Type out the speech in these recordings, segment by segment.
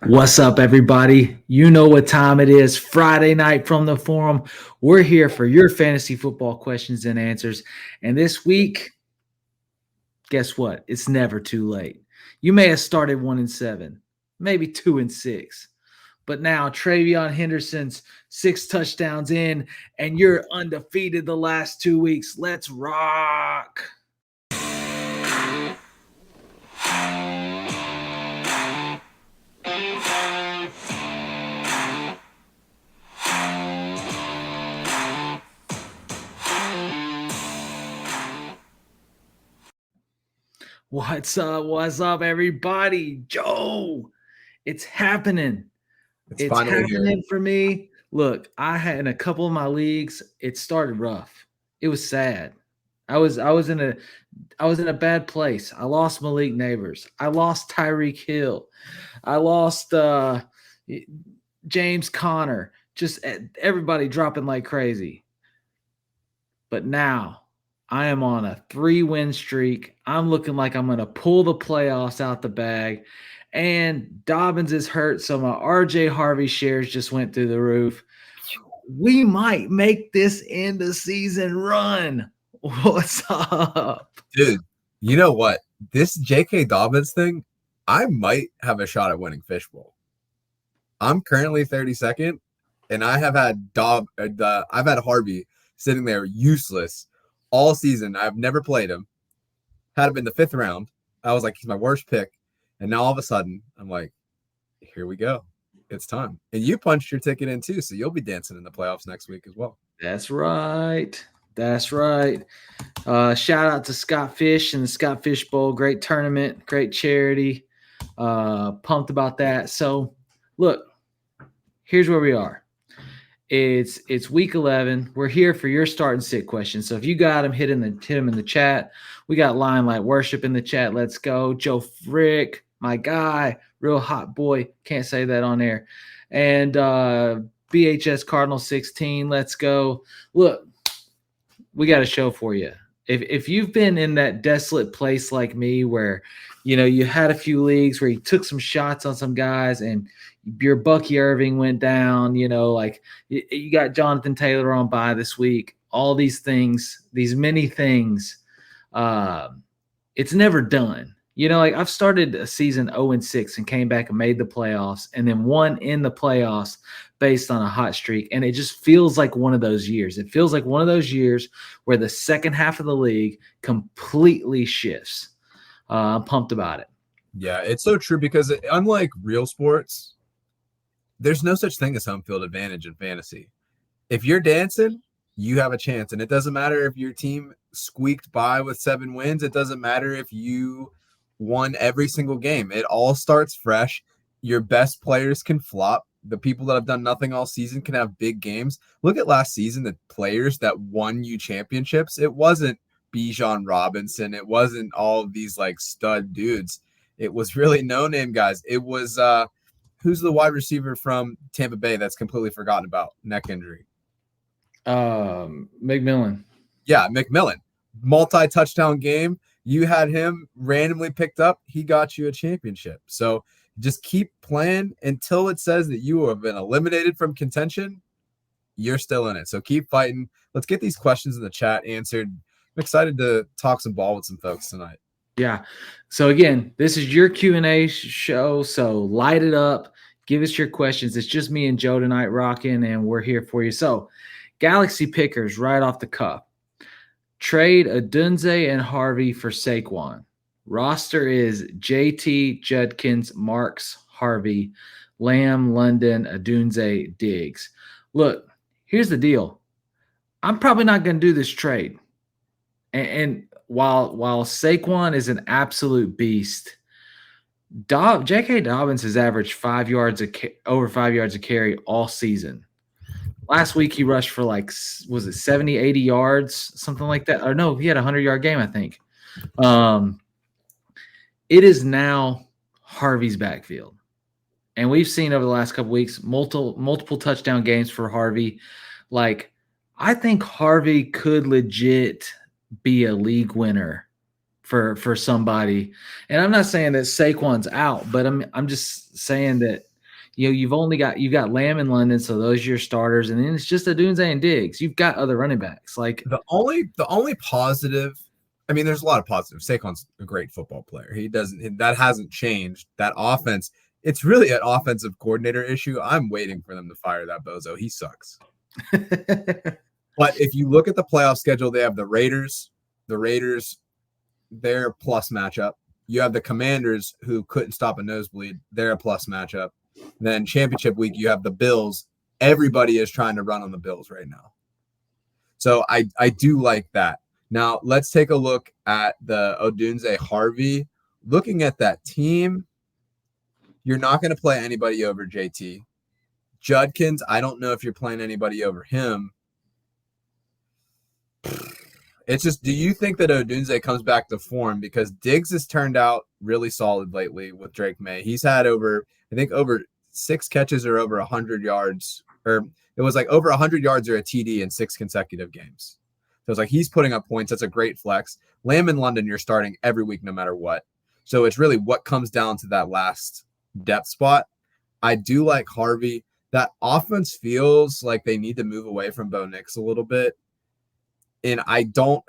What's up, everybody? You know what time it is. Friday night from the forum. We're here for your fantasy football questions and answers. And this week, guess what? It's never too late. You may have started 1-7, maybe 2-6. But now Travion Henderson's 6 touchdowns in, and you're undefeated the last 2 weeks. Let's rock. What's up? What's up, everybody? Joe, it's happening. It's finally here. happening for me. Look, I had in a couple of my leagues, it started rough. It was sad. I was in a bad place. I lost Malik Neighbors. I lost Tyreek Hill. I lost James Conner. Just everybody dropping like crazy. But now I am on a 3-win streak. I'm looking like I'm going to pull the playoffs out the bag. And Dobbins is hurt, so my RJ Harvey shares just went through the roof. We might make this end of season run. What's up? Dude, you know what? This J.K. Dobbins thing, I might have a shot at winning Fishbowl. I'm currently 32nd, and I have had I've had Harvey sitting there useless all season. I've never played him. Had him in the 5th round. I was like, he's my worst pick. And now all of a sudden, I'm like, here we go. It's time. And you punched your ticket in too, so you'll be dancing in the playoffs next week as well. That's right. That's right. Shout out to Scott Fish and the Scott Fish Bowl. Great tournament, great charity. Pumped about that. So, look, here's where we are. It's week 11. We're here for your start and sit questions. So if you got them, hit them in the chat. We got Limelight Worship in the chat. Let's go. Joe Frick, my guy, real hot boy. Can't say that on air. And BHS Cardinal 16. Let's go. Look, we got a show for you. If you've been in that desolate place like me where, you had a few leagues where you took some shots on some guys and your Bucky Irving went down, like you got Jonathan Taylor on bye this week, all these things, these many things, it's never done. Like I've started a season 0-6 and came back and made the playoffs and then won in the playoffs based on a hot streak. And it just feels like one of those years. It feels like one of those years where the second half of the league completely shifts. I'm pumped about it. Yeah, it's so true because unlike real sports, there's no such thing as home field advantage in fantasy. If you're dancing, you have a chance. And it doesn't matter if your team squeaked by with 7 wins. It doesn't matter if you won every single game. It all starts fresh. Your best players can flop. The people that have done nothing all season can have big games. Look at last season, the players that won you championships. It wasn't Bijan Robinson. It wasn't all of these like stud dudes. It was really no-name guys. It was who's the wide receiver from Tampa Bay that's completely forgotten about? Neck injury. McMillan. Yeah, McMillan. Multi-touchdown game. You had him randomly picked up. He got you a championship. So just keep playing until it says that you have been eliminated from contention. You're still in it. So keep fighting. Let's get these questions in the chat answered. I'm excited to talk some ball with some folks tonight. Yeah. So again, this is your Q&A show. So light it up. Give us your questions. It's just me and Joe tonight rocking, and we're here for you. So Galaxy Pickers right off the cuff. Trade Adunze and Harvey for Saquon. Roster is JT, Judkins, Marks, Harvey, Lamb, London, Adunze, Diggs. Look, here's the deal. I'm probably not going to do this trade. And while Saquon is an absolute beast, J.K. Dobbins has averaged over 5 yards a carry all season. Last week he rushed for was it 70, 80 yards, something like that? Or no, he had a 100-yard game, I think. It is now Harvey's backfield. And we've seen over the last couple weeks multiple touchdown games for Harvey. I think Harvey could legit be a league winner for somebody. And I'm not saying that Saquon's out, but I'm just saying that you've got Lamb in London, so those are your starters, and then it's just Odunze and Diggs. You've got other running backs. Like the only positive, I mean, there's a lot of positives. Saquon's a great football player. That hasn't changed. That offense, it's really an offensive coordinator issue. I'm waiting for them to fire that bozo. He sucks. But if you look at the playoff schedule, they have the Raiders. The Raiders, they're a plus matchup. You have the Commanders, who couldn't stop a nosebleed. They're a plus matchup. Then championship week, you have the Bills. Everybody is trying to run on the Bills right now. So I do like that. Now, let's take a look at the Odunze Harvey. Looking at that team, you're not going to play anybody over JT. Judkins, I don't know if you're playing anybody over him. It's just, do you think that Odunze comes back to form? Because Diggs has turned out really solid lately with Drake May. He's had over 6 catches or over 100 yards, or it was like over 100 yards or a TD in 6 consecutive games. So it's like he's putting up points. That's a great flex. Lamb in London, you're starting every week no matter what. So it's really what comes down to that last depth spot. I do like Harvey. That offense feels like they need to move away from Bo Nix a little bit. And I don't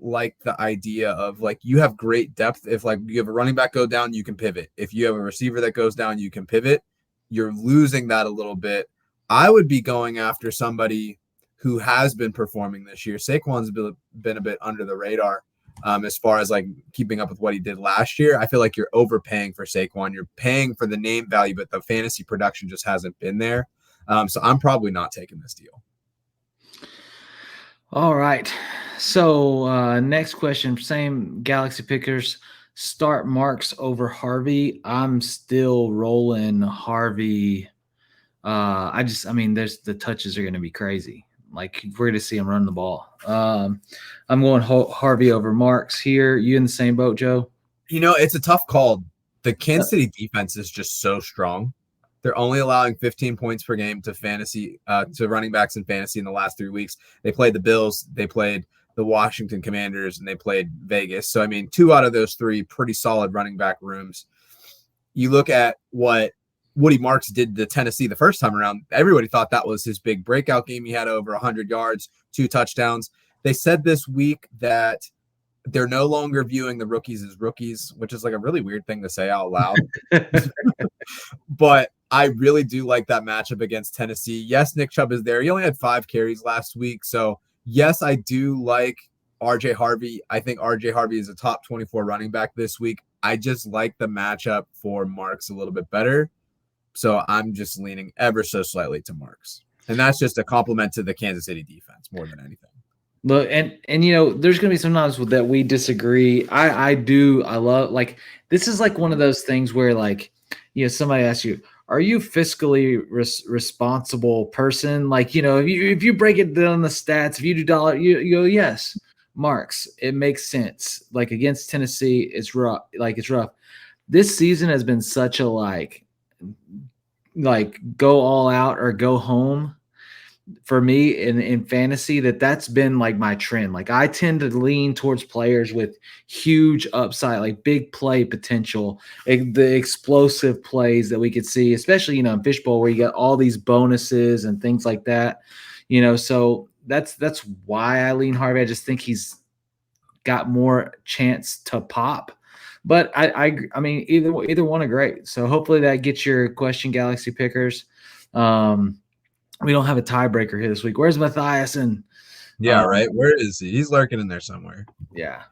like the idea of like you have great depth. If like you have a running back go down, you can pivot. If you have a receiver that goes down, you can pivot. You're losing that a little bit. I would be going after somebody who has been performing this year. Saquon's been a bit under the radar as far as like keeping up with what he did last year. I feel like you're overpaying for Saquon. You're paying for the name value, but the fantasy production just hasn't been there. So I'm probably not taking this deal. All right. So next question, same Galaxy Pickers. Start Marks over Harvey. I'm still rolling Harvey. There's the touches are going to be crazy. Like we're going to see him run the ball. I'm going Harvey over Marks here. You in the same boat, Joe? It's a tough call. The Kansas City defense is just so strong. They're only allowing 15 points per game to running backs in fantasy in the last 3 weeks. They played the Bills, they played the Washington Commanders, and they played Vegas. So, 2 out of those 3 pretty solid running back rooms. You look at what Woody Marks did to Tennessee the first time around. Everybody thought that was his big breakout game. He had over 100 yards, 2 touchdowns. They said this week that they're no longer viewing the rookies as rookies, which is like a really weird thing to say out loud. But I really do like that matchup against Tennessee. Yes, Nick Chubb is there. He only had 5 carries last week. So, yes, I do like RJ Harvey. I think RJ Harvey is a top 24 running back this week. I just like the matchup for Marks a little bit better. So, I'm just leaning ever so slightly to Marks. And that's just a compliment to the Kansas City defense more than anything. Look, and there's gonna be some times that we disagree. I love, like, this is like one of those things where, like, somebody asks you, are you fiscally responsible person? Like, if you break it down the stats, if you do dollar, you go, yes, Marks, it makes sense. Like against Tennessee, it's rough. This season has been such a like go all out or go home for me in fantasy that's been like my trend. Like I tend to lean towards players with huge upside, like big play potential, the explosive plays that we could see, especially, in Fishbowl where you got all these bonuses and things like that, so that's why I lean Harvey. I just think he's got more chance to pop, but I mean, either one are great. So hopefully that gets your question, Galaxy Pickers. We don't have a tiebreaker here this week. Where's Matthias? Yeah, right. Where is he? He's lurking in there somewhere. Yeah.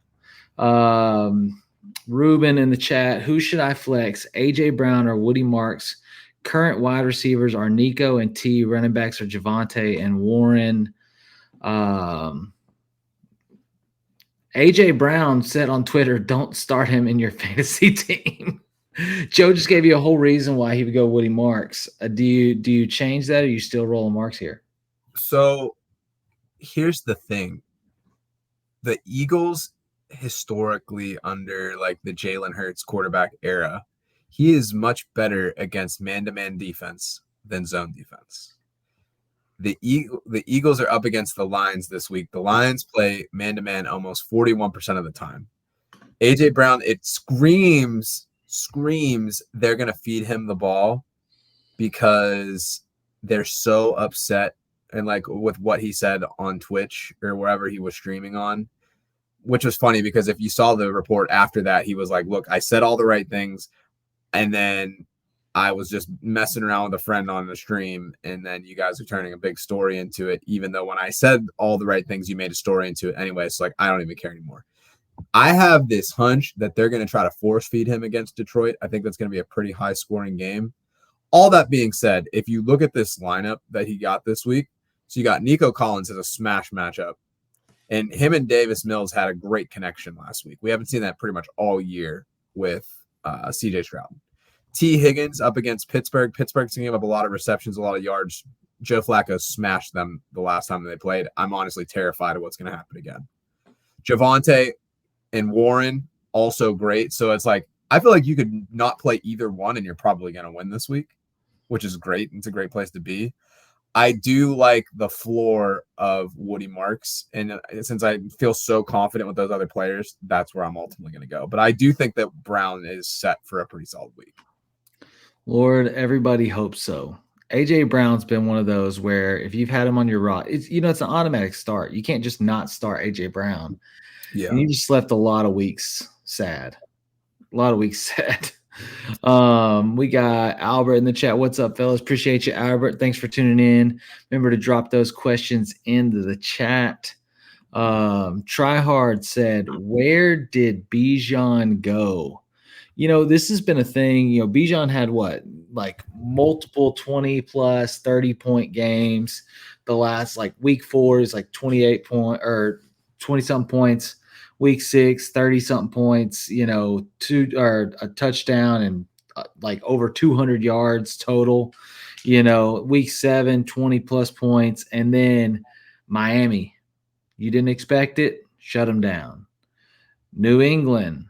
Ruben in the chat. Who should I flex? AJ Brown or Woody Marks? Current wide receivers are Nico and T. Running backs are Javante and Warren. AJ Brown said on Twitter, don't start him in your fantasy team. Joe just gave you a whole reason why he would go Woody Marks. Do you change that, or are you still rolling Marks here? So here's the thing. The Eagles historically under like the Jalen Hurts quarterback era, he is much better against man-to-man defense than zone defense. The Eagles are up against the Lions this week. The Lions play man-to-man almost 41% of the time. AJ Brown, it screams they're going to feed him the ball. because they're so upset and like with what he said on Twitch or wherever he was streaming on, which was funny because if you saw the report after that, he was like, look, I said all the right things. And then I was just messing around with a friend on the stream. And then you guys are turning a big story into it, even though when I said all the right things, you made a story into it anyway. So like, I don't even care anymore. I have this hunch that they're going to try to force feed him against Detroit. I think that's going to be a pretty high scoring game. All that being said, if you look at this lineup that he got this week, so you got Nico Collins as a smash matchup, and him and Davis Mills had a great connection last week. We haven't seen that pretty much all year with CJ Stroud. T. Higgins up against Pittsburgh. Pittsburgh's going to give up a lot of receptions, a lot of yards. Joe Flacco smashed them the last time they played. I'm honestly terrified of what's going to happen again. Javonte and Warren, also great. So it's like, I feel like you could not play either one and you're probably going to win this week, which is great. It's a great place to be. I do like the floor of Woody Marks. And since I feel so confident with those other players, that's where I'm ultimately going to go. But I do think that Brown is set for a pretty solid week. Lord, everybody hopes so. AJ Brown's been one of those where if you've had him on your roster, it's an automatic start. You can't just not start AJ Brown. Yeah. And you just left a lot of weeks sad. We got Albert in the chat. What's up, fellas? Appreciate you, Albert. Thanks for tuning in. Remember to drop those questions into the chat. Tryhard said, where did Bijan go? This has been a thing. Bijan had what? Like multiple 20 plus 30-point games. The last week 4 is 28 point or 20 something points. Week 6, 30 something points, a touchdown and over 200 yards total. Week 7, 20 plus points. And then Miami, you didn't expect it, shut them down. New England,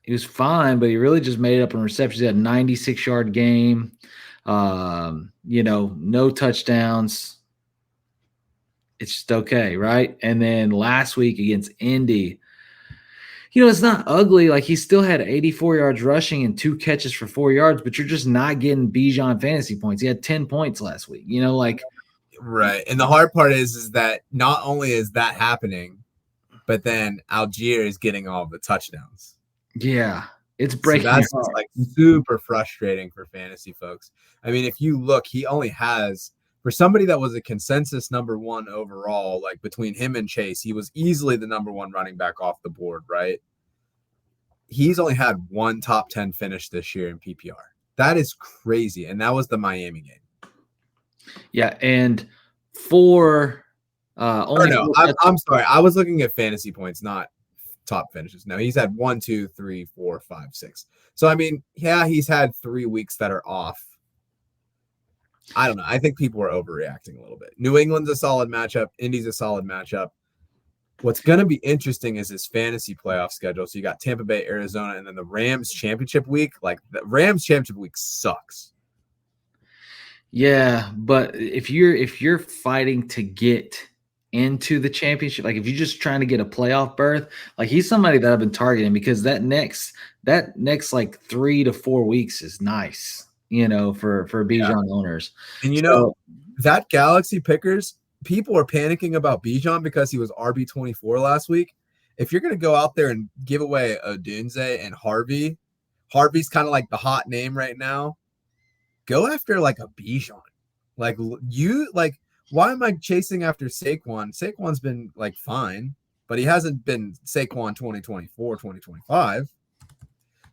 he was fine, but he really just made it up in receptions. He had a 96-yard game, no touchdowns. It's just okay, right? And then last week against Indy, it's not ugly. He still had 84 yards rushing and 2 catches for 4 yards, but you're just not getting Bijan fantasy points. He had 10 points last week, Right. And the hard part is that not only is that happening, but then Algier is getting all the touchdowns. Yeah. It's breaking. So that's super frustrating for fantasy folks. I mean, if you look, he only has, for somebody that was a consensus number 1 overall, between him and Chase, he was easily the number 1 running back off the board, right? He's only had 1 top 10 finish this year in PPR. That is crazy. And that was the Miami game. Yeah. And for I'm sorry. I was looking at fantasy points, not top finishes. No, he's had 1, 2, 3, 4, 5, 6. So, I mean, yeah, he's had 3 weeks that are off. I don't know. I think people are overreacting a little bit. New England's a solid matchup. Indy's a solid matchup. What's going to be interesting is his fantasy playoff schedule. So you got Tampa Bay, Arizona, and then the Rams championship week. The Rams championship week sucks. Yeah, but if you're fighting to get into the championship, if you're just trying to get a playoff berth, he's somebody that I've been targeting because that next 3 to 4 weeks is nice, for Bijan owners. And that Galaxy pickers, people are panicking about Bijan because he was RB24 last week. If you're going to go out there and give away Odunze and Harvey's kind of the hot name right now. Go after a Bijan. Why am I chasing after Saquon? Saquon's been fine, but he hasn't been Saquon 2024, 2025.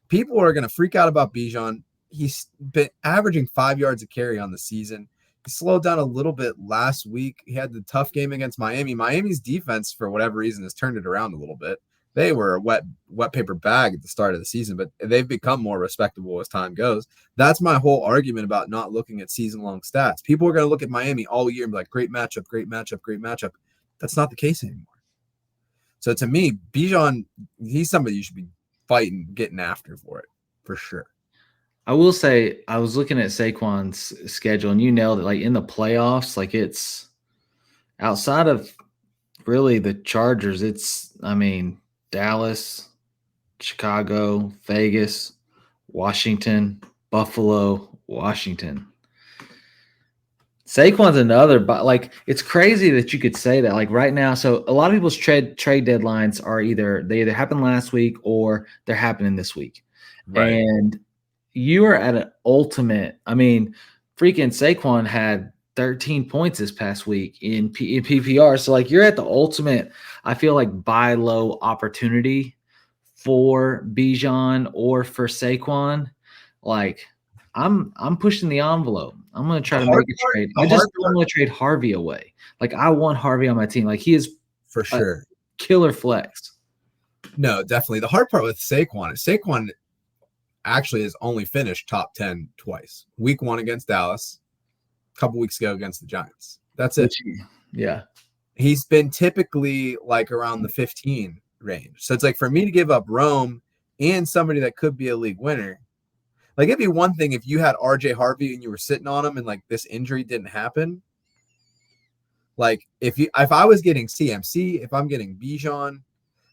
People are going to freak out about Bijan. He's been averaging 5 yards a carry on the season. He slowed down a little bit last week. He had the tough game against Miami. Miami's defense, for whatever reason, has turned it around a little bit. They were a wet paper bag at the start of the season, but they've become more respectable as time goes. That's my whole argument about not looking at season-long stats. People are going to look at Miami all year and be like, great matchup, great matchup, great matchup. That's not the case anymore. So to me, Bijan, he's somebody you should be fighting, getting after for it, for sure. I will say I was looking at Saquon's schedule, and you nailed it. In the playoffs, it's outside of really the Chargers. It's, Dallas, Chicago, Vegas, Washington, Buffalo, Washington. Saquon's another, but like it's crazy that you could say that. Like right now, so a lot of people's trade deadlines are either happened last week or they're happening this week. Right. And you are at an ultimate. I mean, freaking Saquon had 13 points this past week in PPR. So like you're at the ultimate, I feel like buy low opportunity for Bijan or for Saquon. Like I'm pushing the envelope. I'm gonna try The to hard make a part, trade. the I just hard don't part want to trade Harvey away. Like I want Harvey on my team. Like he is for a sure. killer flex. No, definitely. The hard part with Saquon actually has only finished top 10 twice. Week 1 against Dallas, a couple weeks ago against the Giants. That's it. Yeah. He's been typically like around the 15 range. So it's like for me to give up Rome and somebody that could be a league winner. Like it'd be one thing if you had RJ Harvey and you were sitting on him and like this injury didn't happen. Like if I was getting CMC, if I'm getting Bijan,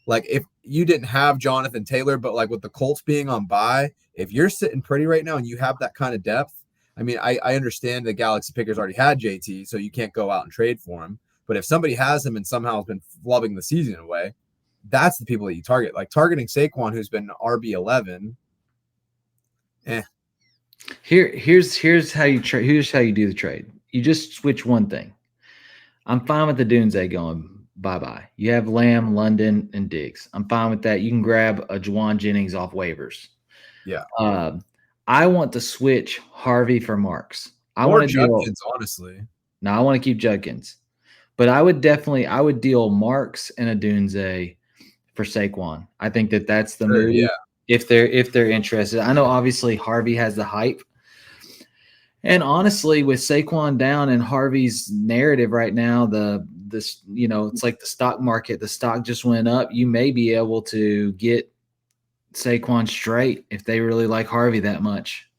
like if you didn't have Jonathan Taylor, but like with the Colts being on bye, if you're sitting pretty right now and you have that kind of depth, I mean, I understand the Galaxy pickers already had JT, so you can't go out and trade for him. But if somebody has him and somehow has been flubbing the season away, that's the people that you target. Like targeting Saquon, who's been RB11. Here's how you trade. Here's how you do the trade. You just switch one thing. I'm fine with the Dunze going bye-bye. You have Lamb, London, and Diggs. I'm fine with that. You can grab a Juwan Jennings off waivers. Yeah. I want to switch Harvey for Marks. I Or want to deal. Judkins, honestly. No, I want to keep Judkins. But I would deal Marks and a Dunze for Saquon. I think that's the move. Yeah. If they're interested. I know obviously Harvey has the hype. And honestly, with Saquon down and Harvey's narrative right now, it's like the stock market. The stock just went up. You may be able to get Saquon straight if they really like Harvey that much.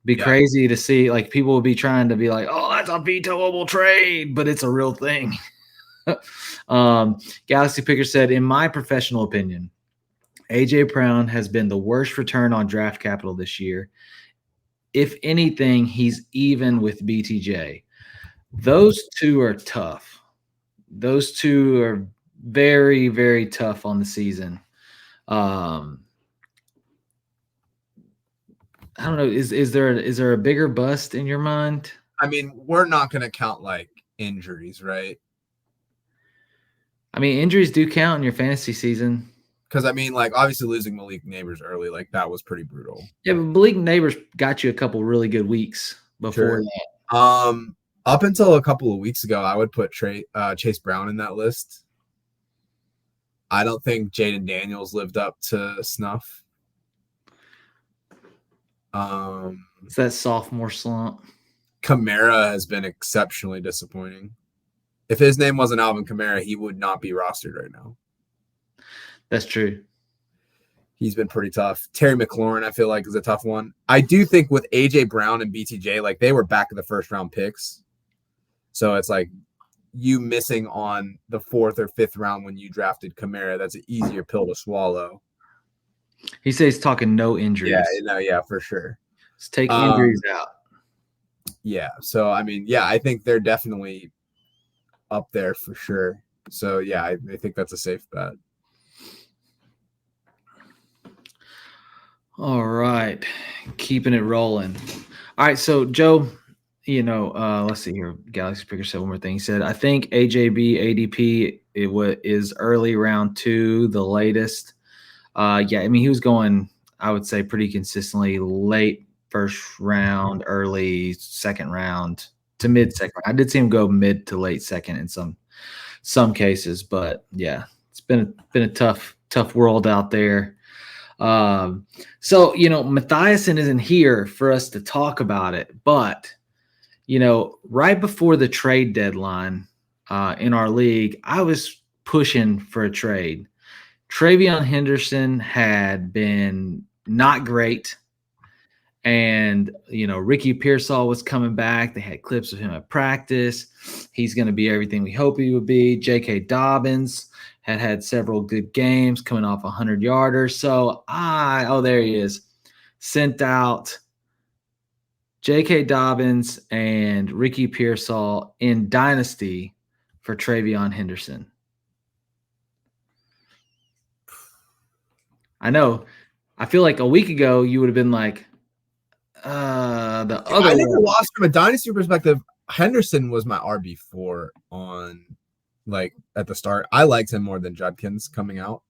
Be crazy to see. Like people will be trying to be like, "Oh, that's a vetoable trade," but it's a real thing. Galaxy Picker said, "In my professional opinion, AJ Brown has been the worst return on draft capital this year. If anything, he's even with BTJ. Those two are tough. Those two are very, very tough on the season. I don't know. Is there a bigger bust in your mind? I mean, we're not going to count like injuries, right? I mean, injuries do count in your fantasy season. Because I mean, like obviously losing Malik Neighbors early, like that was pretty brutal. Yeah, but Malik Neighbors got you a couple really good weeks before that. Up until a couple of weeks ago, I would put Chase Brown in that list. I don't think Jaden Daniels lived up to snuff. It's that sophomore slump. Kamara has been exceptionally disappointing. If his name wasn't Alvin Kamara, he would not be rostered right now. That's true. He's been pretty tough. Terry McLaurin, I feel like, is a tough one. I do think with AJ Brown and BTJ, like they were back in the first round picks. So it's like you missing on the 4th or 5th round when you drafted Kamara. That's an easier pill to swallow. He says he's talking no injuries. Yeah, for sure. Let's take injuries out. Yeah. So, I mean, yeah, I think they're definitely up there for sure. So, yeah, I think that's a safe bet. All right. Keeping it rolling. All right. So, Joe, let's see here. Galaxy Picker said one more thing. He said, I think AJB ADP is early round 2, the latest. I mean, he was going, I would say, pretty consistently late first round, early second round to mid second. I did see him go mid to late second in some cases, but yeah, it's been a tough world out there. So Matthiasen isn't here for us to talk about it, but right before the trade deadline in our league, I was pushing for a trade. Travion Henderson had been not great. And, Ricky Pearsall was coming back. They had clips of him at practice. He's going to be everything we hope he would be. J.K. Dobbins had several good games coming off 100-yarder. So there he is. Sent out J.K. Dobbins and Ricky Pearsall in Dynasty for Travion Henderson. I know. I feel like a week ago you would have been like, the other I never one. lost from a dynasty perspective. Henderson was my RB4 on at the start. I liked him more than Judkins coming out.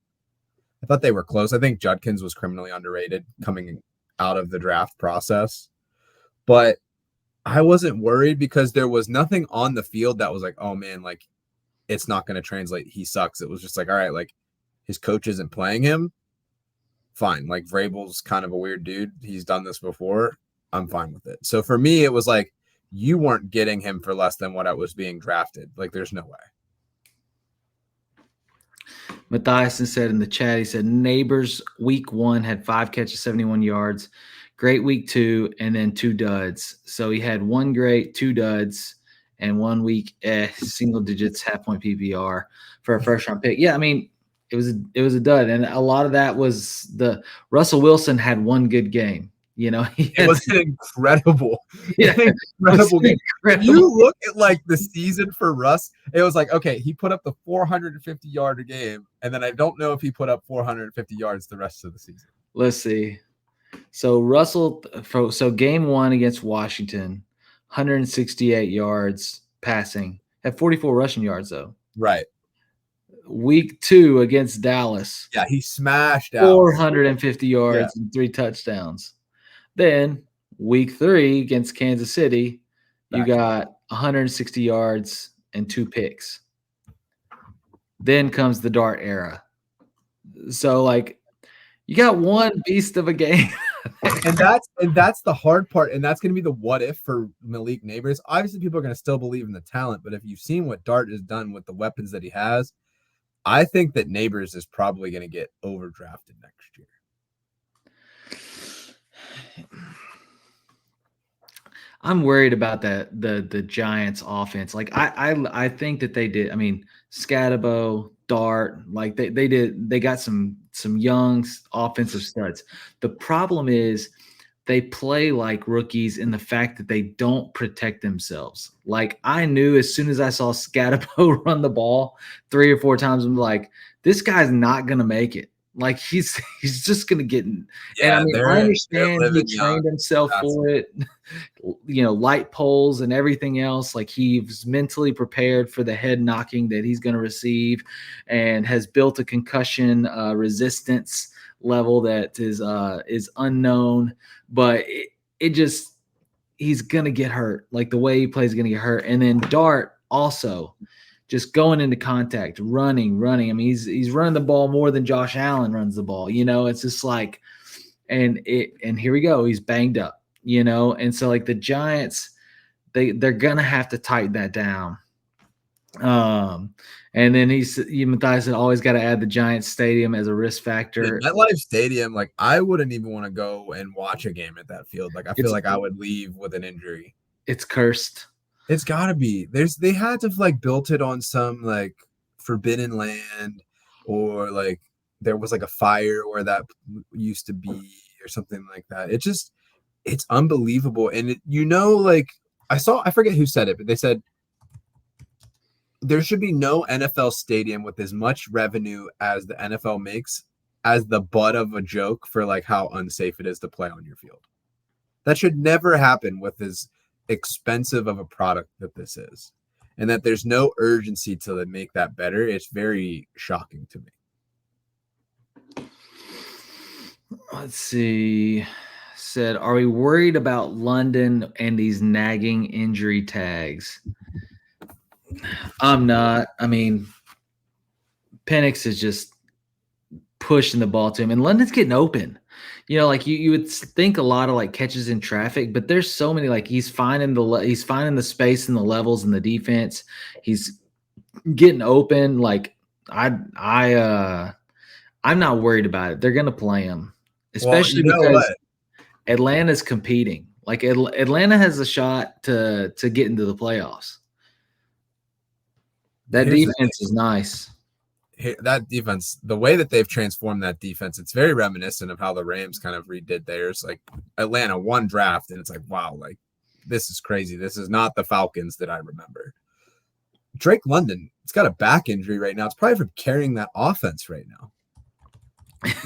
I thought they were close. I think Judkins was criminally underrated coming out of the draft process. But I wasn't worried because there was nothing on the field that was like, oh man, like it's not going to translate. He sucks. It was just like, all right, like his coach isn't playing him. Fine. Like Vrabel's kind of a weird dude. He's done this before. I'm fine with it. So for me, it was like you weren't getting him for less than what I was being drafted. Like there's no way. Matthiasen said in the chat, he said Neighbors week 1 had 5 catches, 71 yards. Great week 2, and then 2 duds. So he had 1 great, 2 duds, and 1 week single digits, half point PPR for a first round pick. Yeah, I mean, it was a dud, and a lot of that was the Russell Wilson had 1 good game. You know, it was an incredible, yeah, incredible game. If you look at like the season for Russ, it was like, okay, he put up the 450-yard a game, and then I don't know if he put up 450 yards the rest of the season. Let's see. So so game 1 against Washington, 168 yards passing, had 44 rushing yards though. Right. Week 2 against Dallas, yeah, he smashed out 450 yards and 3 touchdowns. Then week 3 against Kansas City, you got 160 yards and 2 picks. Then comes the Dart era. So like you got 1 beast of a game. and that's the hard part, and that's going to be the what if for Malik Neighbors. Obviously, people are going to still believe in the talent, but if you've seen what Dart has done with the weapons that he has, I think that Neighbors is probably going to get overdrafted next year. I'm worried about that the Giants offense. Like I think that they did. I mean, Scatabo, Dart, like they got some young offensive studs. The problem is they play like rookies in the fact that they don't protect themselves. Like I knew as soon as I saw Scatabo run the ball 3 or 4 times, I'm like, this guy's not gonna make it. Like he's just gonna get in. Yeah, and I understand he trained himself for it. You know, light poles and everything else. Like he's mentally prepared for the head knocking that he's going to receive, and has built a concussion resistance level that is unknown. But it just he's going to get hurt. Like the way he plays is going to get hurt. And then Dart also just going into contact, running. I mean, he's running the ball more than Josh Allen runs the ball. You know, it's just like, and here we go. He's banged up. You know, and so like the Giants, they're gonna have to tighten that down. And then Matthias said always got to add the Giants stadium as a risk factor. MetLife Stadium, like I wouldn't even want to go and watch a game at that field. Like I feel like I would leave with an injury. It's cursed. It's gotta be. They had to have like built it on some like forbidden land, or like there was like a fire where that used to be or something like that. It's unbelievable. And like I forget who said it, but they said there should be no NFL stadium with as much revenue as the NFL makes as the butt of a joke for like how unsafe it is to play on your field. That should never happen with as expensive of a product that this is. And that there's no urgency to make that better. It's very shocking to me. Let's see. Said, are we worried about London and these nagging injury tags? I'm not. I mean, Penix is just pushing the ball to him, and London's getting open. You know, like you would think a lot of like catches in traffic, but there's so many. Like he's finding the space and the levels in the defense. He's getting open. Like I'm not worried about it. They're gonna play him, especially because Atlanta's competing. Like Atlanta has a shot to get into the playoffs. That defense is nice. That defense, the way that they've transformed that defense, it's very reminiscent of how the Rams kind of redid theirs. Like Atlanta won draft, and it's like, wow, like this is crazy. This is not the Falcons that I remember. Drake London, it's got a back injury right now. It's probably from carrying that offense right now.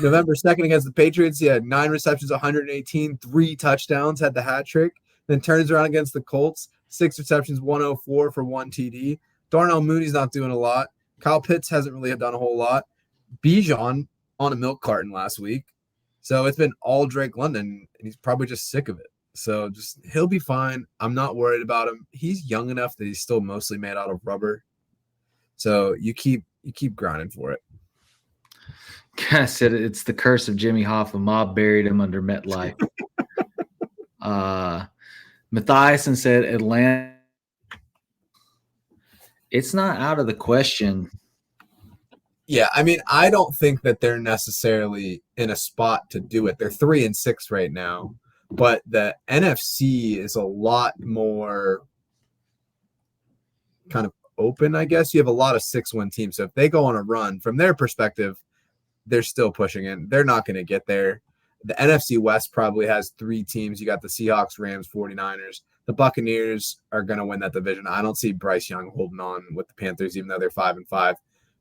November 2nd against the Patriots, he had 9 receptions, 118, 3 touchdowns, had the hat trick. Then turns around against the Colts, 6 receptions, 104 for 1 TD. Darnell Mooney's not doing a lot. Kyle Pitts hasn't really done a whole lot. Bijan on a milk carton last week. So it's been all Drake London, and he's probably just sick of it. So he'll be fine. I'm not worried about him. He's young enough that he's still mostly made out of rubber. So you keep grinding for it. I said it's the curse of Jimmy Hoffa. Mob buried him under MetLife. Matthiasen said Atlanta. It's not out of the question. Yeah, I mean, I don't think that they're necessarily in a spot to do it. They're 3-6 right now, but the NFC is a lot more kind of open, I guess. You have a lot of 6-win teams. So if they go on a run, from their perspective, they're still pushing in. They're not going to get there. The NFC West probably has 3 teams. You got the Seahawks, Rams, 49ers. The Buccaneers are going to win that division. I don't see Bryce Young holding on with the Panthers, even though they're 5-5.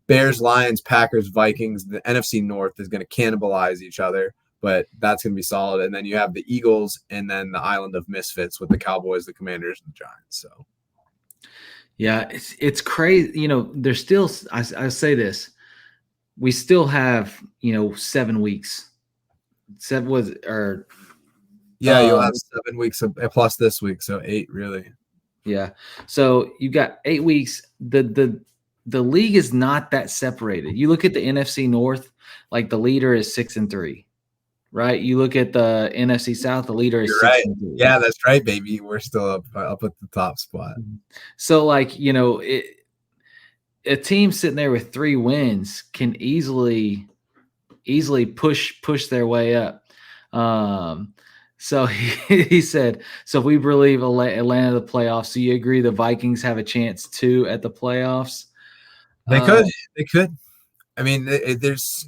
Bears, Lions, Packers, Vikings. The NFC North is going to cannibalize each other, but that's going to be solid. And then you have the Eagles and then the Island of Misfits with the Cowboys, the Commanders, and the Giants. So, yeah, it's crazy. You know, there's still, I say this, we still have, 7 weeks. You'll have 7 weeks plus this week, so 8 really. Yeah. So you got 8 weeks. The league is not that separated. You look at the NFC North, like the leader is 6-3, right? You look at the NFC South, the leader is 6-3. Yeah, that's right, baby. We're still up at the top spot. So, like, a team sitting there with 3 wins can easily push their way up. So he said, so if we believe Atlanta the playoffs, so you agree the Vikings have a chance too at the playoffs? They could. I mean, there's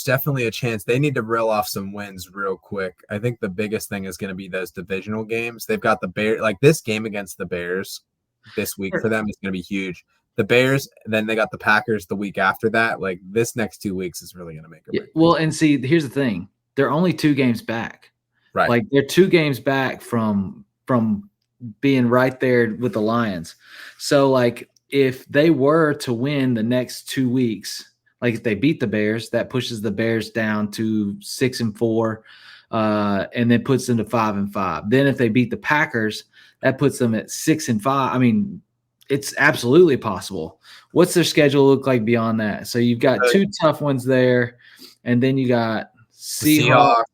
definitely a chance. They need to reel off some wins real quick. I think the biggest thing is going to be those divisional games. They've got the Bears, like this game against the Bears this week for them is going to be huge. The Bears, then they got the Packers the week after that. Like this next 2 weeks is really going to make a break. Well, and see, here's the thing. They're only 2 games back. Right. Like they're 2 games back from being right there with the Lions. So like if they were to win the next 2 weeks, like if they beat the Bears, that pushes the Bears down to 6-4, and then puts them to 5-5. Then if they beat the Packers, that puts them at 6-5. I mean, it's absolutely possible. What's their schedule look like beyond that? So you've got 2 tough ones there, and then you got Seahawks.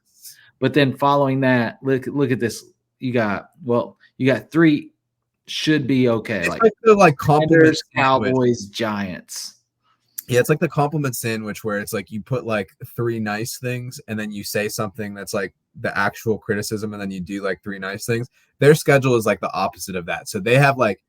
But then following that, look at this. You got 3 should be okay. It's like compliment Cowboys, Giants. Yeah, it's like the compliment sandwich where it's like you put like 3 nice things and then you say something that's like the actual criticism and then you do like 3 nice things. Their schedule is like the opposite of that. So they have like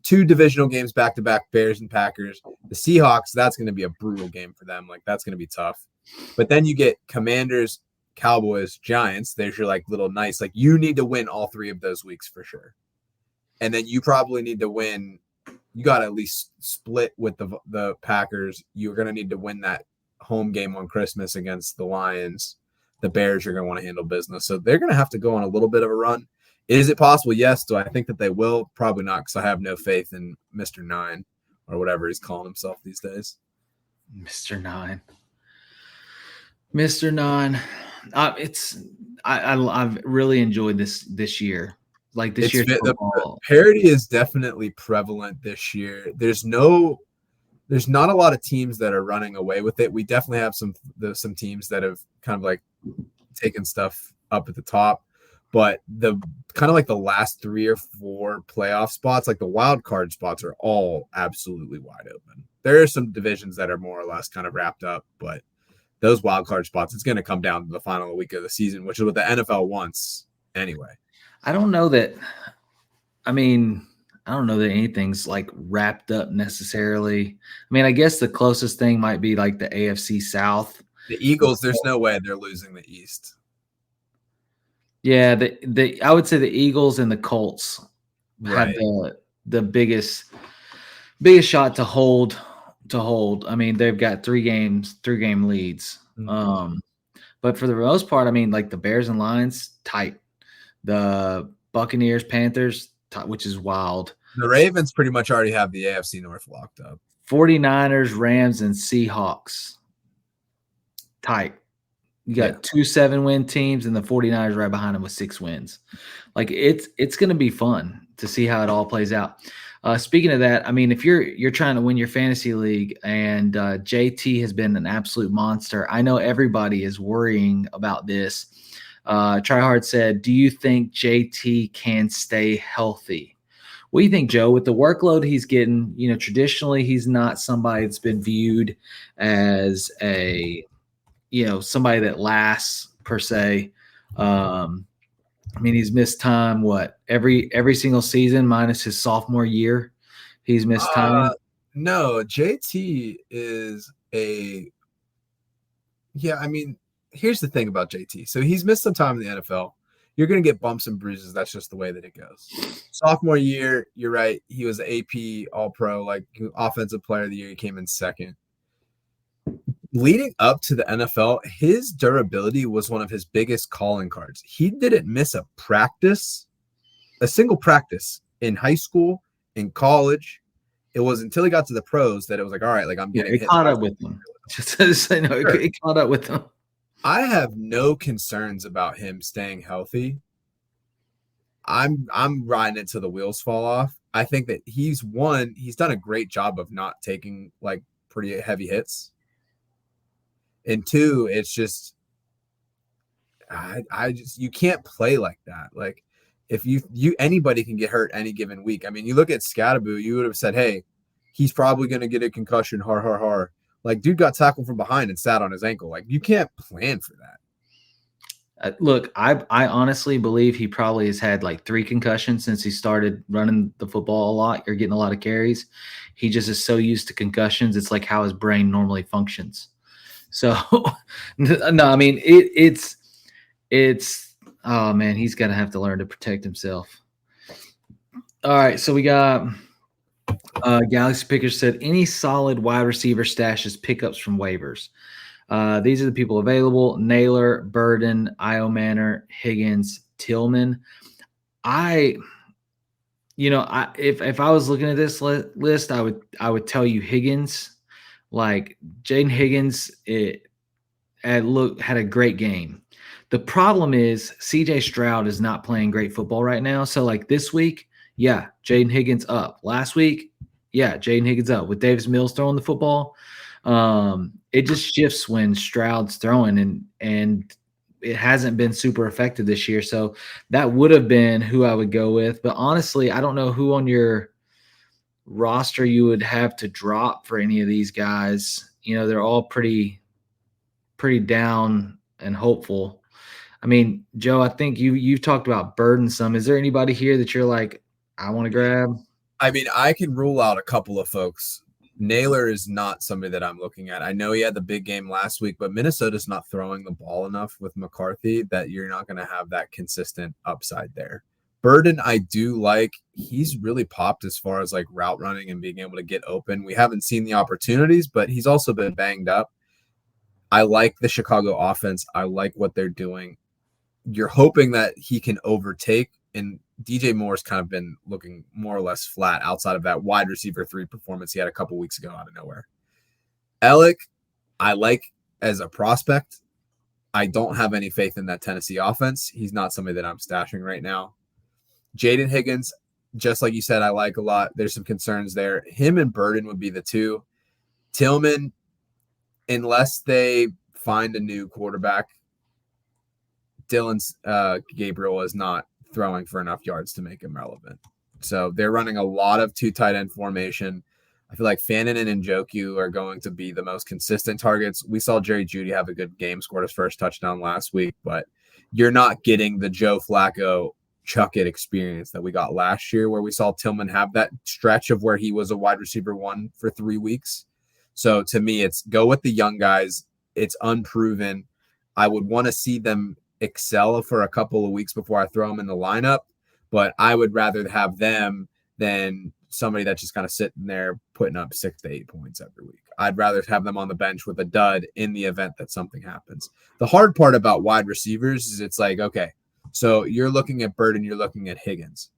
2 divisional games back-to-back, Bears and Packers. The Seahawks, that's going to be a brutal game for them. Like that's going to be tough. But then you get Commanders, Cowboys, Giants. There's your like little nice, like you need to win all 3 of those weeks for sure. And then you probably need to win. You got to at least split with the Packers. You're going to need to win that home game on Christmas against the Lions. The Bears are going to want to handle business. So they're going to have to go on a little bit of a run. Is it possible? Yes. Do I think that they will? Probably not, because I have no faith in Mr. 9 or whatever he's calling himself these days. Mr. 9. Mr. 9. I've really enjoyed this year. Like this year, the parity is definitely prevalent this year. There's not a lot of teams that are running away with it. We definitely have some teams that have kind of like taken stuff up at the top, but the kind of like the last 3 or 4 playoff spots, like the wild card spots, are all absolutely wide open. There are some divisions that are more or less kind of wrapped up, but those wild card spots, it's going to come down to the final week of the season, which is what the NFL wants anyway. I don't know that anything's like wrapped up necessarily. I mean, I guess the closest thing might be like the AFC South. The Eagles, there's no way they're losing the East. Yeah, I would say the Eagles and the Colts have Right. the biggest shot to hold. I mean, they've got 3 game leads. Mhm. But for the most part, I mean, like the Bears and Lions, tight. The Buccaneers, Panthers, tight, which is wild. The Ravens pretty much already have the AFC North locked up. 49ers, Rams, and Seahawks, tight. You Yeah. got 2 7-win teams and the 49ers right behind them with 6 wins. Like it's going to be fun to see how it all plays out. Speaking of that, I mean, if you're trying to win your fantasy league and JT has been an absolute monster, I know everybody is worrying about this. Tryhard said, "Do you think JT can stay healthy?" What do you think, Joe? With the workload he's getting, traditionally he's not somebody that's been viewed as a somebody that lasts per se. I mean, he's missed time. What every single season minus his sophomore year, he's missed Uh time. no, JT is a yeah, I mean, here's the thing about JT. So he's missed some time in the NFL. You're going to get bumps and bruises. That's just the way that it goes. Sophomore year, you're right. He was AP All Pro, like offensive player of the year. He came in second. Leading up to the NFL, his durability was one of his biggest calling cards. He didn't miss a single practice in high school, in college. It was until he got to the pros that it was like, all right, like I'm Yeah, getting it hit caught by up with him. Just to say, no, sure. it caught up with him. I have no concerns about him staying healthy. I'm riding it till the wheels fall off. I think that he's done a great job of not taking like pretty heavy hits. And two, it's just I just you can't play like that. Like if you anybody can get hurt any given week. I mean, you look at Scatterboo, you would have said, hey, he's probably gonna get a concussion, har. Like dude got tackled from behind and sat on his ankle. Like you can't plan for that. Look, I honestly believe he probably has had like 3 concussions since he started running the football a lot or getting a lot of carries. He just is so used to concussions. It's like how his brain normally functions. So, no, I mean it's oh man, he's gonna have to learn to protect himself. All right, so we got Galaxy Picker said any solid wide receiver stashes pickups from waivers. These are the people available: Naylor, Burden, Io Manor, Higgins, Tillman. I, if I was looking at this list, I would tell you Higgins. Like Jaden Higgins, had a great game. The problem is CJ Stroud is not playing great football right now. So like this week, yeah, Jaden Higgins up. Last week, yeah, Jaden Higgins up with Davis Mills throwing the football. It just shifts when Stroud's throwing, and it hasn't been super effective this year. So that would have been who I would go with. But honestly, I don't know who on your roster you would have to drop for any of these guys. They're all pretty down and hopeful. I mean, Joe, I think you've talked about burdensome. Is there anybody here that you're like, I want to grab? I mean, I can rule out a couple of folks. Naylor is not somebody that I'm looking at. I know he had the big game last week, but Minnesota's not throwing the ball enough with McCarthy that you're not going to have that consistent upside there. Burden, I do like. He's really popped as far as like route running and being able to get open. We haven't seen the opportunities, but he's also been banged up. I like the Chicago offense. I like what they're doing. You're hoping that he can overtake, and DJ Moore's kind of been looking more or less flat outside of that wide receiver 3 performance he had a couple weeks ago out of nowhere. Alec, I like as a prospect. I don't have any faith in that Tennessee offense. He's not somebody that I'm stashing right now. Jaden Higgins, just like you said, I like a lot. There's some concerns there. Him and Burden would be the two. Tillman, unless they find a new quarterback, Dylan's Gabriel is not throwing for enough yards to make him relevant. So they're running a lot of 2 tight end formation. I feel like Fannin and Njoku are going to be the most consistent targets. We saw Jerry Jeudy have a good game, scored his first touchdown last week, but you're not getting the Joe Flacco chuck it experience that we got last year, where we saw Tillman have that stretch of where he was a wide receiver 1 for 3 weeks. So to me, it's go with the young guys. It's unproven. I would want to see them excel for a couple of weeks before I throw them in the lineup, but I would rather have them than somebody that's just kind of sitting there putting up 6 to 8 points every week. I'd rather have them on the bench with a dud in the event that something happens. The hard part about wide receivers is it's like, okay, so you're looking at Burden, you're looking at Higgins.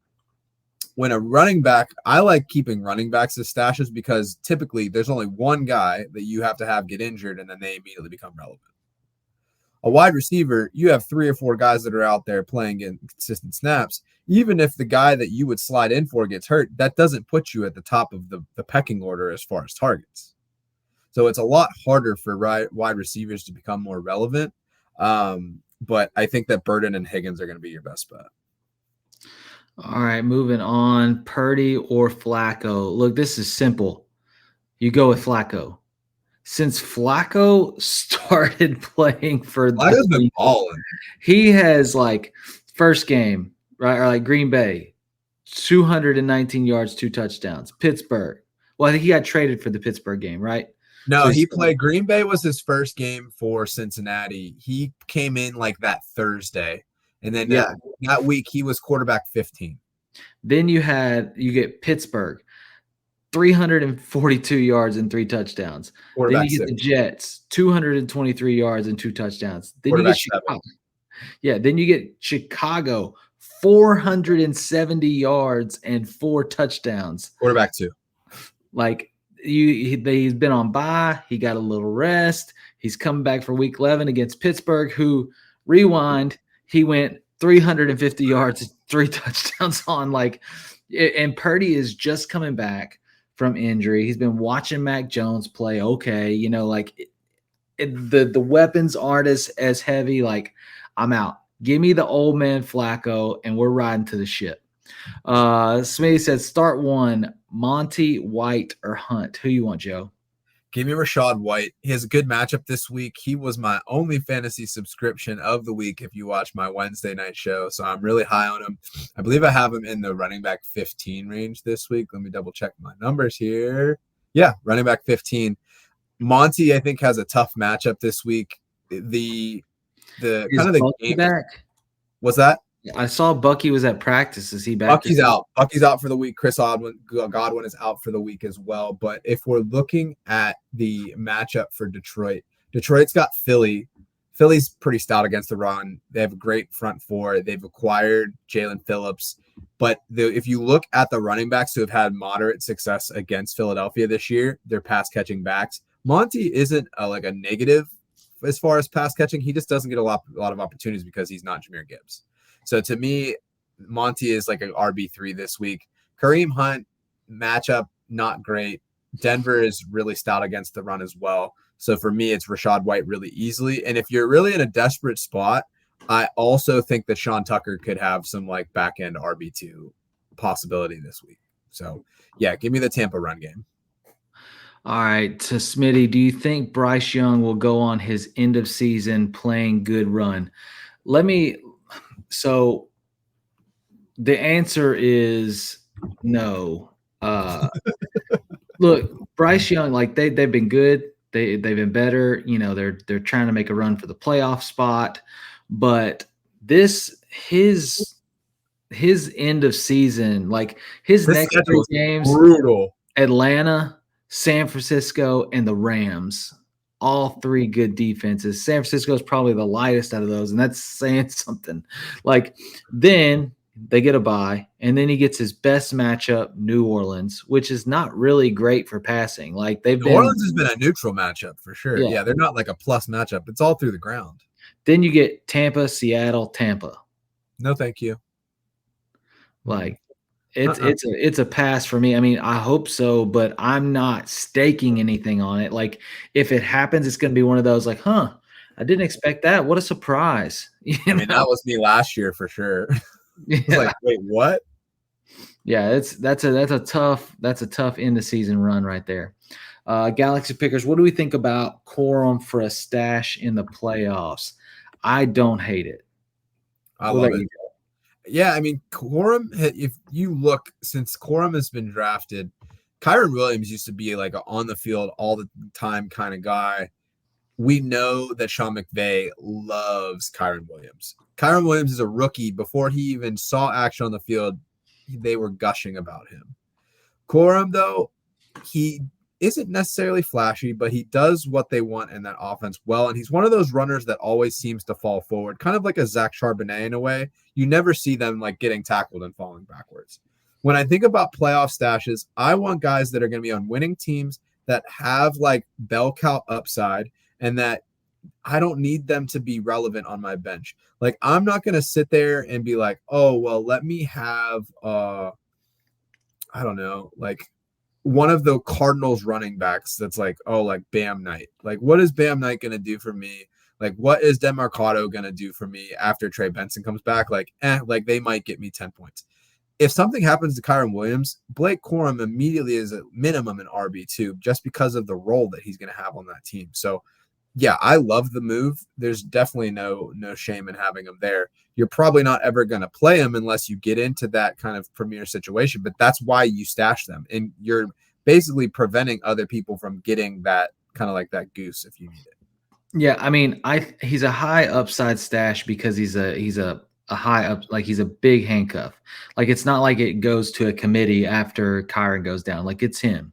When a running back, I like keeping running backs as stashes because typically there's only one guy that you have to have get injured and then they immediately become relevant. A wide receiver, you have 3 or 4 guys that are out there playing in consistent snaps. Even if the guy that you would slide in for gets hurt, that doesn't put you at the top of the pecking order as far as targets. So it's a lot harder for wide receivers to become more relevant. But I think that Burden and Higgins are going to be your best bet. All right, moving on. Purdy or Flacco. Look, this is simple. You go with Flacco. Since Flacco started playing for Flacco's been balling. He has first game, right? Or Green Bay, 219 yards, 2 touchdowns. Pittsburgh. Well, I think he got traded for the Pittsburgh game, right? No, he played. Green Bay was his first game for Cincinnati. He came in that Thursday. And then that week he was quarterback 15. Then you get Pittsburgh, 342 yards and 3 touchdowns. Then you get the Jets, 223 yards and 2 touchdowns. Then you get Chicago. Then you get Chicago, 470 yards and 4 touchdowns. Quarterback 2. He's been on bye. He got a little rest. He's coming back for week 11 against Pittsburgh, who rewind. He went 350 yards, 3 touchdowns on and Purdy is just coming back from injury. He's been watching Mac Jones play. Okay. The weapons aren't as heavy. I'm out. Give me the old man Flacco and we're riding to the ship. Smitty says start 1, Monty, White, or Hunt. Who you want, Joe? Give me Rachaad White. He has a good matchup this week. He was my only fantasy subscription of the week if you watch my Wednesday night show. So I'm really high on him. I believe I have him in the running back 15 range this week. Let me double check my numbers here. Yeah, running back 15. Monty, I think, has a tough matchup this week. The kind of the game back. What's that? I saw Bucky was at practice. Is he back? Bucky's out. Bucky's out for the week. Chris Godwin is out for the week as well. But if we're looking at the matchup for Detroit, Detroit's got Philly. Philly's pretty stout against the run. They have a great front 4. They've acquired Jalen Phillips. But if you look at the running backs who have had moderate success against Philadelphia this year, they're pass catching backs. Monty isn't a negative as far as pass catching. He just doesn't get a lot of opportunities because he's not Jahmyr Gibbs. So to me, Monty is an RB3 this week. Kareem Hunt matchup, not great. Denver is really stout against the run as well. So for me, it's Rachaad White really easily. And if you're really in a desperate spot, I also think that Sean Tucker could have some back end RB2 possibility this week. So yeah, give me the Tampa run game. All right, to Smitty, do you think Bryce Young will go on his end of season playing good run? So the answer is no. Look, Bryce Young, they've been good. They've been better. They're trying to make a run for the playoff spot. But his end of season, his next 3 games, brutal. Atlanta, San Francisco, and the Rams. All 3 good defenses. San Francisco is probably the lightest out of those, and that's saying something. Then they get a bye, and then he gets his best matchup, New Orleans, which is not really great for passing. New Orleans has been a neutral matchup for sure. Yeah, they're not a plus matchup. It's all through the ground. Then you get Tampa, Seattle, Tampa. No, thank you. It's a pass for me. I mean, I hope so, but I'm not staking anything on it. If it happens, it's going to be one of those I didn't expect that. What a surprise. That was me last year for sure. Wait, what? Yeah, that's a tough end of season run right there. Galaxy Pickers, what do we think about Corum for a stash in the playoffs? I don't hate it. I love it. Yeah, Corum, if you look, since Corum has been drafted, Kyron Williams used to be on the field all the time kind of guy. we know that Sean McVay loves Kyron Williams. Kyron Williams is a rookie. Before he even saw action on the field, they were gushing about him. Corum, though, he isn't necessarily flashy, but he does what they want in that offense well. And he's one of those runners that always seems to fall forward, kind of like a Zach Charbonnet in a way. You never see them like getting tackled and falling backwards. When I think about playoff stashes, I want guys that are going to be on winning teams that have like bell cow upside and that I don't need them to be relevant on my bench. Like, I'm not going to sit there and be like, oh, well, let me have, I don't know, like one of the Cardinals running backs that's like, oh, like Bam Knight. Like, what is Bam Knight going to do for me? Like, what is Demarcado going to do for me after Trey Benson comes back? Like they might get me 10 points. If something happens to Kyron Williams, Blake Corum immediately is at minimum an RB2 just because of the role that he's going to have on that team. So, yeah, I love the move. There's definitely no shame in having him there. You're probably not ever going to play him unless you get into that kind of premier situation, but that's why you stash them. And you're basically preventing other people from getting that kind of like that goose if you need it. Yeah, I mean, he's a high upside stash because he's a high up, like he's a big handcuff. Like, it's not like it goes to a committee after Kyron goes down. Like, it's him.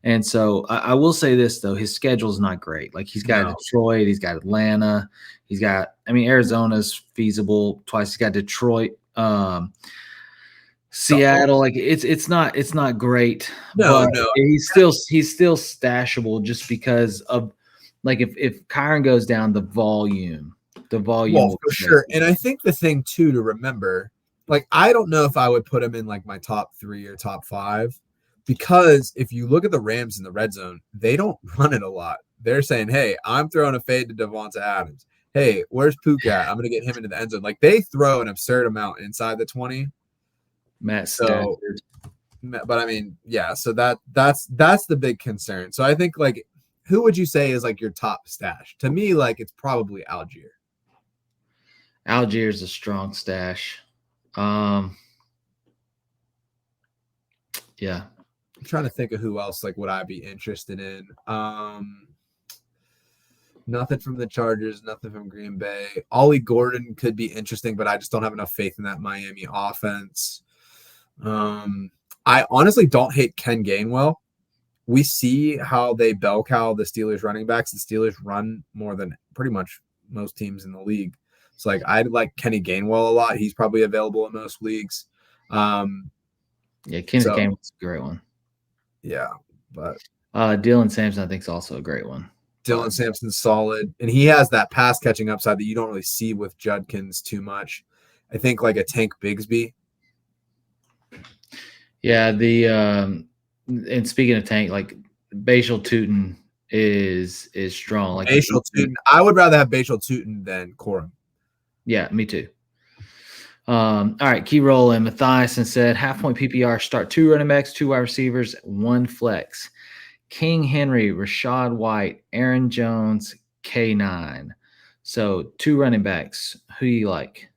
And so I will say this, though, his schedule is not great. Like, he's got Detroit, he's got Atlanta, he's got, I mean, Arizona's feasible twice. He's got Detroit, Seattle. Like, it's not great. No. He's still stashable just because of, like, if Kyron goes down, the volume. Well, for sure. And I think the thing too to remember, like, I don't know if I would put him in like my top 3 or top 5. Because if you look at the Rams in the red zone, they don't run it a lot. They're saying, hey, I'm throwing a fade to Devonta Adams. Hey, where's Puka at? I'm going to get him into the end zone. Like, they throw an absurd amount inside the 20. Matt Stafford. But I mean, yeah, so that's the big concern. So I think, like, who would you say is like your top stash? To me, like, it's probably Algier. Algier's a strong stash. Yeah. I'm trying to think of who else like would I be interested in. Nothing from the Chargers, nothing from Green Bay. Ollie Gordon could be interesting, but I just don't have enough faith in that Miami offense. I honestly don't hate Ken Gainwell. We see how they bell cow the Steelers running backs. The Steelers run more than pretty much most teams in the league. So, like, I like Kenny Gainwell a lot. He's probably available in most leagues. Yeah, Kenny Gainwell's a great one. Yeah, but Dylan Sampson, I think, is also a great one. Dylan Sampson's solid, and he has that pass catching upside that you don't really see with Judkins too much. I think like a Tank Bigsby. Yeah, and speaking of Tank, like Bashal Tootin is strong. Like Bashal Tootin, I would rather have Bashal Tootin than Corum. Yeah, me too. All right, key roll in. Matthiasen said, half-point PPR, start 2 running backs, 2 wide receivers, 1 flex. King Henry, Rashad White, Aaron Jones, K9. So 2 running backs. Who do you like?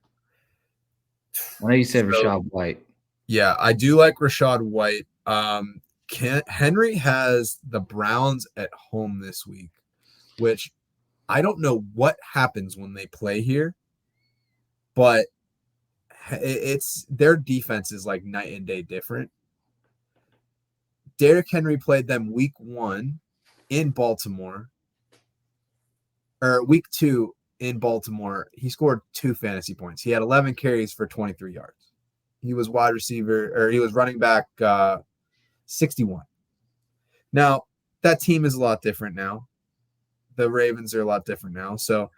I know you said Rashad White. Yeah, I do like Rashad White. Henry has the Browns at home this week, which I don't know what happens when they play here, but it's their defense is like night and day different. Derrick Henry played them week 1 in Baltimore, or week 2 in Baltimore. He scored 2 fantasy points. He had 11 carries for 23 yards. He was wide receiver, or he was running back 61. Now, that team is a lot different now. The Ravens are a lot different now. So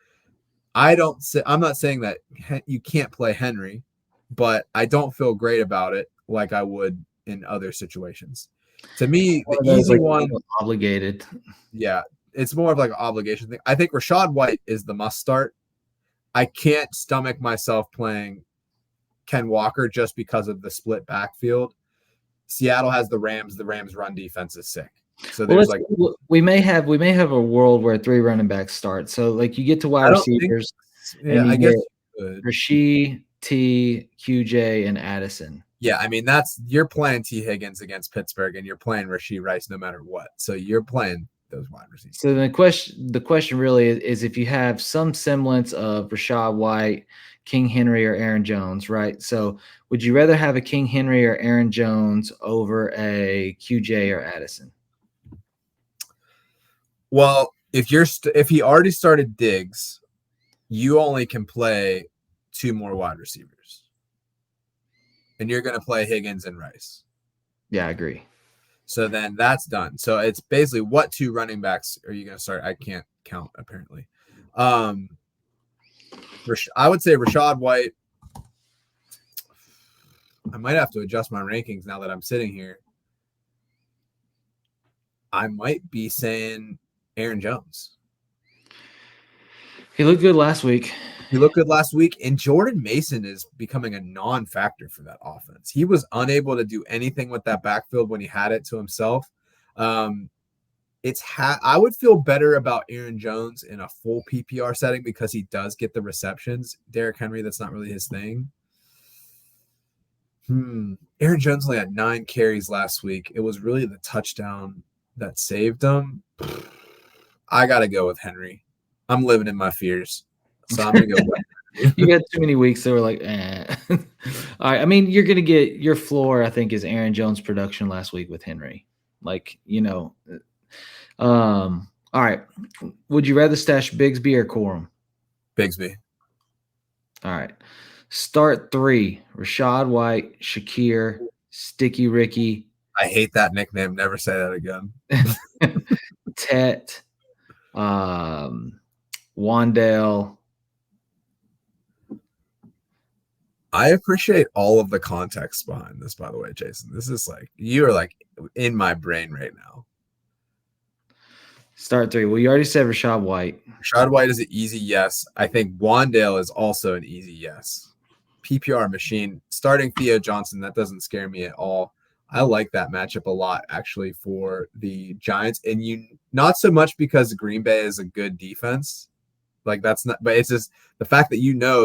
I'm not saying that you can't play Henry, but I don't feel great about it like I would in other situations. To me, the easy one, obligated. Yeah, it's more of like an obligation thing. I think Rashad White is the must start. I can't stomach myself playing Ken Walker just because of the split backfield. Seattle has the Rams. The Rams' run defense is sick. So there's we may have a world where 3 running backs start. So like you get to wide receivers. I guess Rasheed, T, QJ, and Addison. Yeah, I mean, you're playing T. Higgins against Pittsburgh, and you're playing Rashee Rice no matter what. So you're playing those wide receivers. So the question really is if you have some semblance of Rashad White, King Henry, or Aaron Jones, right? So would you rather have a King Henry or Aaron Jones over a QJ or Addison? Well, if he already started Diggs, you only can play 2 more wide receivers, and you're going to play Higgins and Rice. Yeah, I agree. So then that's done. So it's basically what 2 running backs are you going to start? I can't count apparently. I would say Rashad White. I might have to adjust my rankings now that I'm sitting here. I might be saying Aaron Jones. He looked good last week. He looked good last week, and Jordan Mason is becoming a non-factor for that offense. He was unable to do anything with that backfield when he had it to himself. I would feel better about Aaron Jones in a full PPR setting because he does get the receptions. Derrick Henry, that's not really his thing. Aaron Jones only had 9 carries last week. It was really the touchdown that saved him. I got to go with Henry. I'm living in my fears. So I'm going to go with You got too many weeks that were like, eh. All right. I mean, you're going to get your floor, I think, is Aaron Jones' production last week with Henry. Like, all right. Would you rather stash Bigsby or Corum? Bigsby. All right. Start 3, Rashad White, Shakir, Sticky Ricky. I hate that nickname. Never say that again. Tet, Wandale. I appreciate all of the context behind this, by the way, Jason. This is like, you are like in my brain right now. Start 3. Well, you already said Rashad White. Rashad White is an easy yes. I think Wandale is also an easy yes. PPR machine. Starting Theo Johnson, that doesn't scare me at all. I like that matchup a lot, actually, for the Giants. And not so much because Green Bay is a good defense. Like, that's not, but it's just the fact that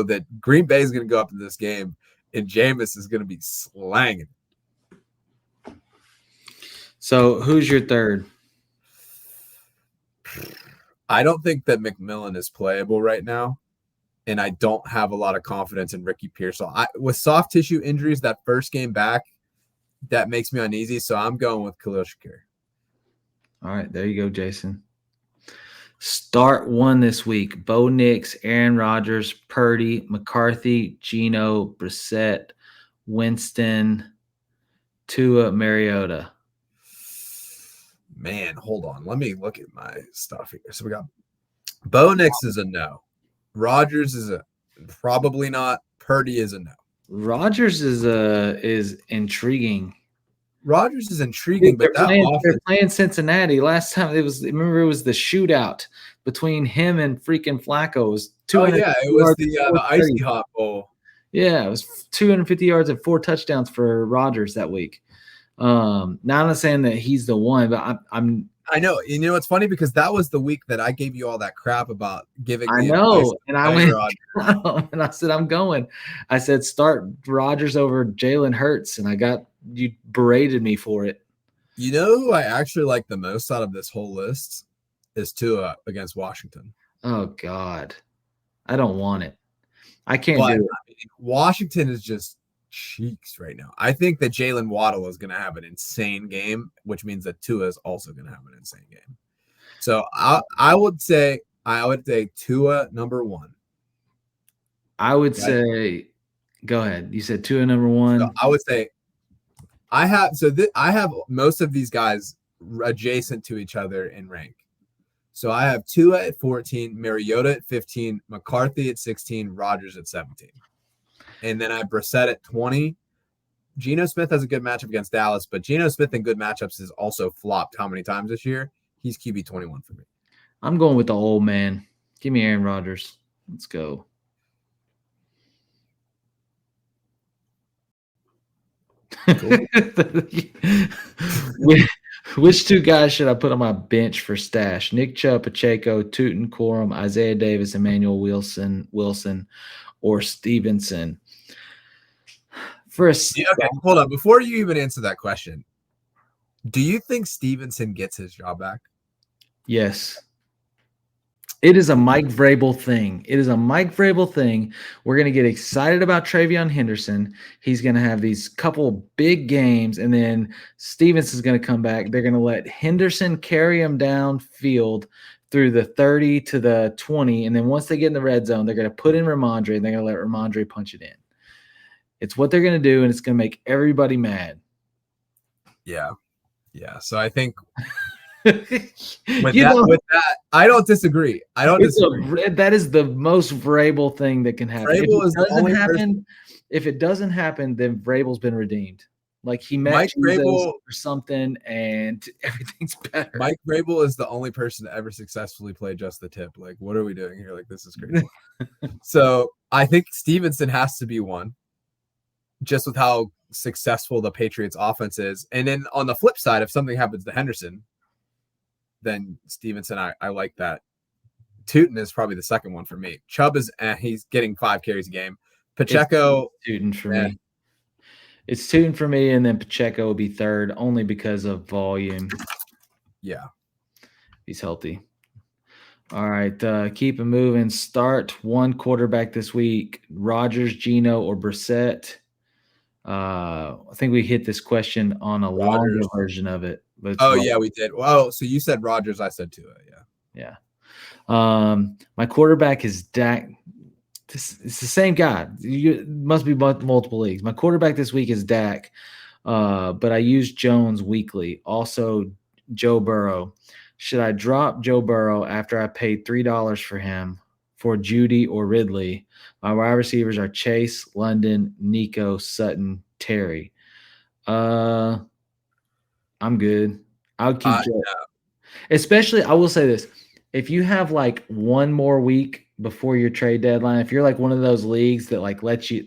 that Green Bay is going to go up in this game and Jameis is going to be slanging. So who's your third? I don't think that McMillan is playable right now. And I don't have a lot of confidence in Ricky Pearsall. With soft tissue injuries, that first game back, that makes me uneasy. So I'm going with Khalil Shakir. All right, there you go, Jason. Start 1 this week. Bo Nix, Aaron Rodgers, Purdy, McCarthy, Geno, Brissett, Winston, Tua, Mariota. Man, hold on. Let me look at my stuff here. So we got Bo Nix is a no. Rodgers is a probably not. Purdy is a no. Rodgers is intriguing. Rodgers is intriguing, but they're playing Cincinnati. Last time it was the shootout between him and freaking Flacco. It was 200. It was the Icy Hot Bowl. Yeah, it was 250 yards and 4 touchdowns for Rodgers that week. Now I'm not saying that he's the one, but I know. You know, it's funny because that was the week that I gave you all that crap about giving. I know, and I went and I said I'm going. I said start Rodgers over Jalen Hurts, and you berated me for it. You know who I actually like the most out of this whole list is Tua against Washington. Oh God, I don't want it. I can't do it. I mean, Washington is just cheeks right now. I think that Jalen Waddle is going to have an insane game, which means that Tua is also going to have an insane game. So I would say Tua number 1. I would say, go ahead. You said Tua number 1. So I would say I have most of these guys adjacent to each other in rank. So I have Tua at 14, Mariota at 15, McCarthy at 16, Rodgers at 17. And then I have Brissett at 20. Geno Smith has a good matchup against Dallas, but Geno Smith in good matchups has also flopped how many times this year? He's QB 21 for me. I'm going with the old man. Give me Aaron Rodgers. Let's go. Cool. Which 2 guys should I put on my bench for stash? Nick Chubb, Pacheco, Tootin, Corum, Isaiah Davis, Emmanuel Wilson, or Stevenson? Okay, hold on. Before you even answer that question, do you think Stevenson gets his job back? Yes. It is a Mike Vrabel thing. It is a Mike Vrabel thing. We're going to get excited about Travion Henderson. He's going to have these couple big games, and then Stevenson's going to come back. They're going to let Henderson carry him downfield through the 30 to the 20, and then once they get in the red zone, they're going to put in Ramondre, and they're going to let Ramondre punch it in. It's what they're going to do, and it's going to make everybody mad. Yeah. So I think with that, I don't disagree. That is the most Vrabel thing that can happen. If it doesn't happen, then Vrabel's been redeemed. Like he met Jesus or something, and everything's better. Mike Vrabel is the only person to ever successfully play just the tip. Like, what are we doing here? Like, this is crazy. So I think Stevenson has to be one, just with how successful the Patriots offense is. And then on the flip side, if something happens to Henderson, then Stevenson, I like that. Tootin is probably the second one for me. Chubb is he's getting 5 carries a game. Pacheco, Tootin for me. It's Tootin for me, and then Pacheco will be third only because of volume. Yeah. He's healthy. All right, keep it moving. Start one quarterback this week: Rodgers, Geno, or Brissett. I think we hit this question on a longer version of it. But yeah, we did. Well, so you said Rodgers, I said Tua. Yeah. My quarterback is Dak. It's the same guy. You must be multiple leagues. My quarterback this week is Dak, but I use Jones weekly. Also, Joe Burrow. Should I drop Joe Burrow after I paid $3 for him for Judy or Ridley? My wide receivers are Chase, London, Nico, Sutton, Terry. I'm good. I would keep Joe. Especially, I will say this. If you have like one more week before your trade deadline, if you're like one of those leagues that like let you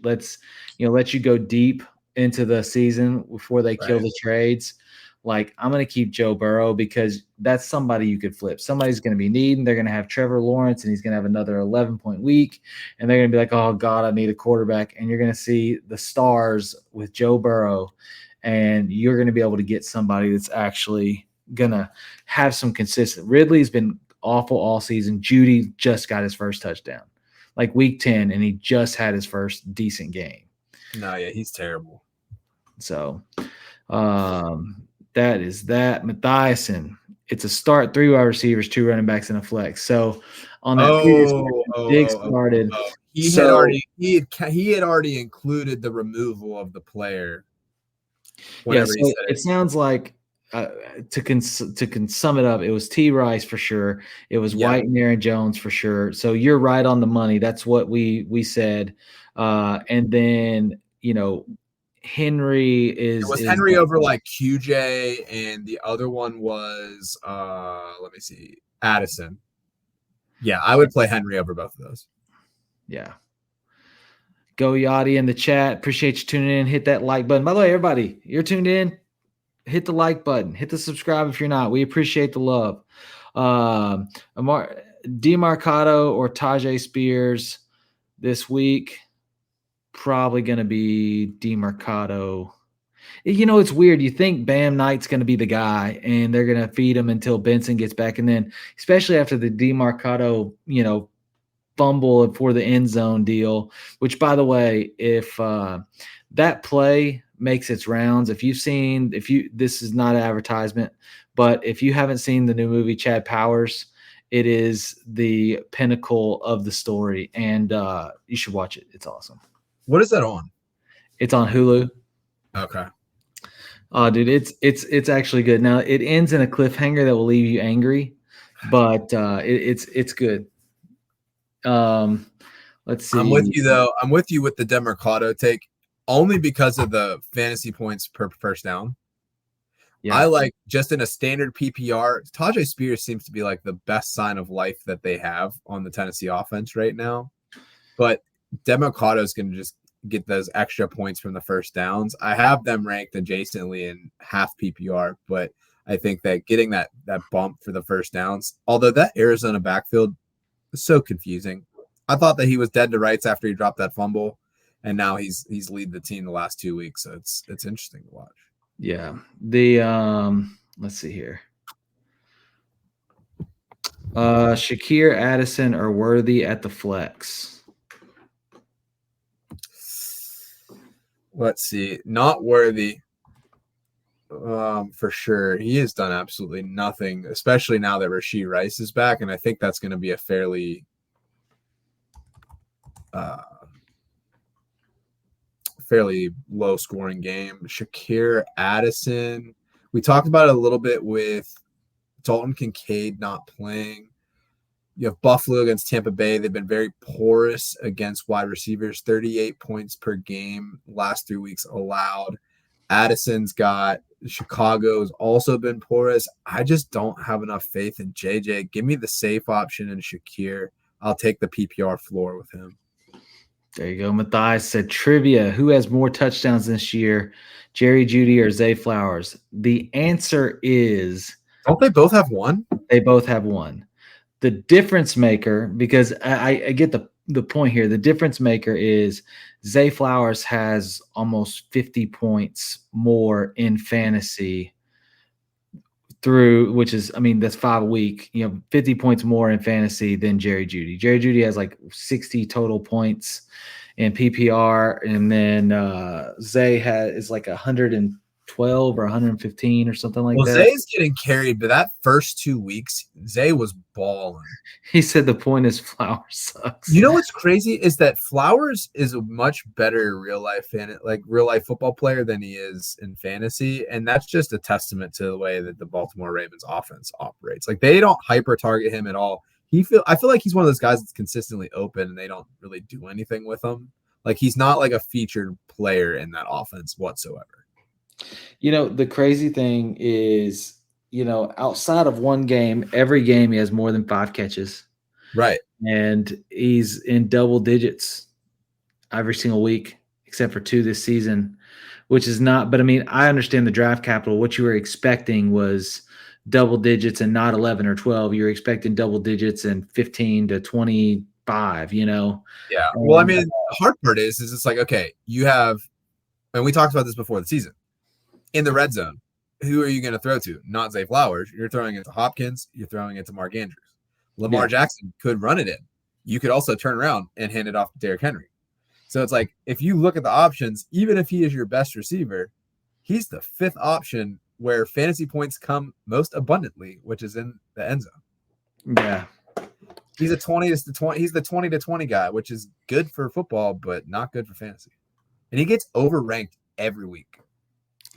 go deep into the season before they kill the trades, like I'm going to keep Joe Burrow because that's somebody you could flip. Somebody's going to be needing. They're going to have Trevor Lawrence, and he's going to have another 11-point week, and they're going to be like, oh God, I need a quarterback. And you're going to see the stars with Joe Burrow, and you're going to be able to get somebody that's actually going to have some consistent. Ridley's been awful all season. Judy just got his first touchdown, like week 10, and he just had his first decent game. No, yeah, he's terrible. So that is that. Mathiasen, it's a start, 3 wide receivers, 2 running backs, and a flex. So on that Diggs started. He had already included the removal of the player. Yeah, so it sounds like to sum it up, it was T. Rice for sure. It was White and Aaron Jones for sure. So you're right on the money. That's what we said. And then Henry is Henry over like QJ, and the other one was let me see, Addison. Yeah, I would play Henry over both of those. Yeah. Go Yachty in the chat. Appreciate you tuning in. Hit that like button. By the way, everybody, you're tuned in. Hit the like button. Hit the subscribe if you're not. We appreciate the love. DeMarcado or Tajay Spears this week. Probably going to be DeMarcado. It's weird. You think Bam Knight's going to be the guy, and they're going to feed him until Benson gets back. And then, especially after the DeMarcado, fumble for the end zone deal, which, by the way, if that play makes its rounds, this is not an advertisement, but if you haven't seen the new movie Chad Powers, it is the pinnacle of the story, and you should watch it. It's awesome. What is that on? It's on Hulu. Okay. Oh, dude, it's actually good. Now it ends in a cliffhanger that will leave you angry, but it's good. Let's see. I'm with you though. I'm with you with the DeMarcado take, only because of the fantasy points per first down. Yeah. I like, just in a standard PPR, Tajay Spears seems to be like the best sign of life that they have on the Tennessee offense right now. But DeMarcado is going to just get those extra points from the first downs. I have them ranked adjacently in half PPR, but I think that getting that bump for the first downs, although that Arizona backfield is so confusing. I thought that he was dead to rights after he dropped that fumble, and now he's lead the team the last 2 weeks. So it's interesting to watch. Yeah. The let's see here. Shakir, Addison are worthy at the flex. Let's see. Not worthy. For sure. He has done absolutely nothing, especially now that Rashee Rice is back, and I think that's going to be a fairly low scoring game. Shakir, Addison. We talked about it a little bit with Dalton Kincaid not playing. You have Buffalo against Tampa Bay. They've been very porous against wide receivers, 38 points per game last 3 weeks allowed. Addison's got Chicago's also been porous. I just don't have enough faith in JJ. Give me the safe option in Shakir. I'll take the PPR floor with him. There you go. Matthias said trivia. Who has more touchdowns this year, Jerry Jeudy or Zay Flowers? The answer is don't they both have one? They both have one. The difference maker, because I get the point here. The difference maker is Zay Flowers has almost 50 points more in fantasy through, which is, I mean, that's 5 a week, 50 points more in fantasy than Jerry Jeudy. Jerry Jeudy has like 60 total points in PPR. And then Zay is like 112 or 115 or something like that. Zay's getting carried, but that first 2 weeks, Zay was balling. He said the point is Flowers sucks. You know what's crazy is that Flowers is a much better real life football player than he is in fantasy, and that's just a testament to the way that the Baltimore Ravens offense operates. Like they don't hyper target him at all. I feel like he's one of those guys that's consistently open, and they don't really do anything with him. Like he's not like a featured player in that offense whatsoever. The crazy thing is, outside of one game, every game he has more than 5 catches. Right. And he's in double digits every single week, except for 2 this season, which is not, but I mean, I understand the draft capital. What you were expecting was double digits and not 11 or 12. You're expecting double digits and 15 to 25, Yeah. Well, I mean, the hard part is it's like, okay, you have, and we talked about this before the season, in the red zone, who are you going to throw to? Not Zay Flowers. You're throwing it to Hopkins. You're throwing it to Mark Andrews. Lamar Jackson could run it in. You could also turn around and hand it off to Derrick Henry. So it's like, if you look at the options, even if he is your best receiver, he's the 5th option where fantasy points come most abundantly, which is in the end zone. Yeah. He's a 20 to 20. He's the 20 to 20 guy, which is good for football, but not good for fantasy. And he gets overranked every week.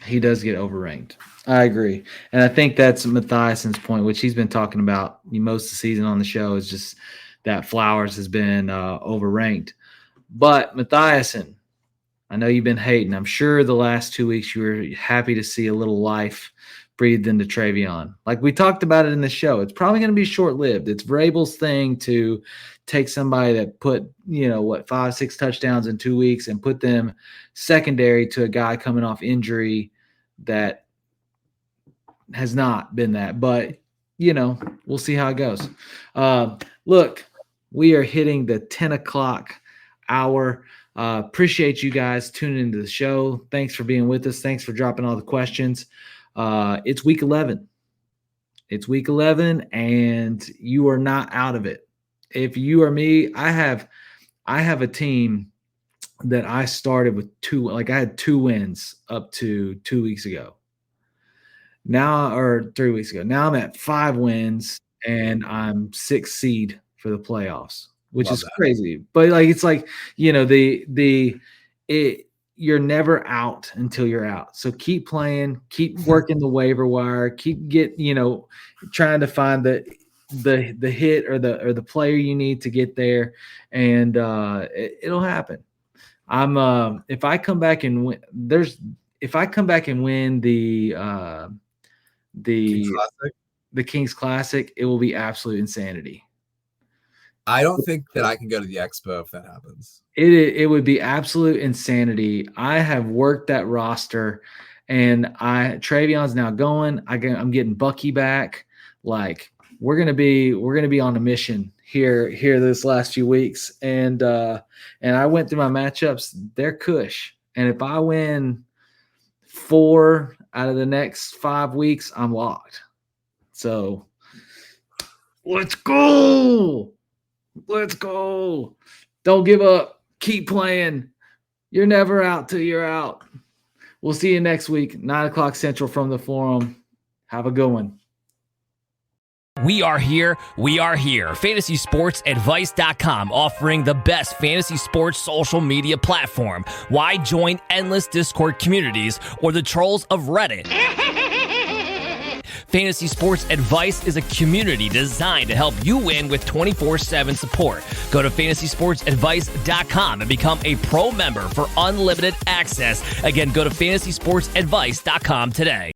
He does get overranked. I agree. And I think that's Matthiason's point, which he's been talking about most of the season on the show, is just that Flowers has been overranked. But Matthiason, I know you've been hating. I'm sure the last 2 weeks you were happy to see a little life breathed into Travion. Like we talked about it in the show, it's probably going to be short-lived. It's Vrabel's thing to take somebody that put, 5, 6 touchdowns in 2 weeks and put them secondary to a guy coming off injury that has not been that. But, we'll see how it goes. Look, we are hitting the 10 o'clock hour. Appreciate you guys tuning into the show. Thanks for being with us. Thanks for dropping all the questions. It's week 11. It's week 11, and you are not out of it. If you are me, I have a team that I started with 2. Like I had 2 wins up to 2 weeks ago. Now, or 3 weeks ago. Now I'm at 5 wins, and I'm 6th seed for the playoffs, which is crazy. But like it's like you're never out until you're out. So keep playing, keep working the waiver wire, keep trying to find the hit or the player you need to get there, and it'll happen. If I come back and win, the Kings Classic, it will be absolute insanity. I don't think that I can go to the Expo if that happens. It would be absolute insanity. I have worked that roster, and Travion's now going. I'm getting Bucky back. Like we're gonna be on a mission here this last few weeks, and I went through my matchups. They're cush, and if I win 4 out of the next 5 weeks, I'm locked. So Let's go. Let's go. Don't give up. Keep playing. You're never out till you're out. We'll see you next week, 9 o'clock Central from the forum. Have a good one. We are here. We are here. FantasySportsAdvice.com, offering the best fantasy sports social media platform. Why join endless Discord communities or the trolls of Reddit? Fantasy Sports Advice is a community designed to help you win with 24/7 support. Go to FantasySportsAdvice.com and become a pro member for unlimited access. Again, go to FantasySportsAdvice.com today.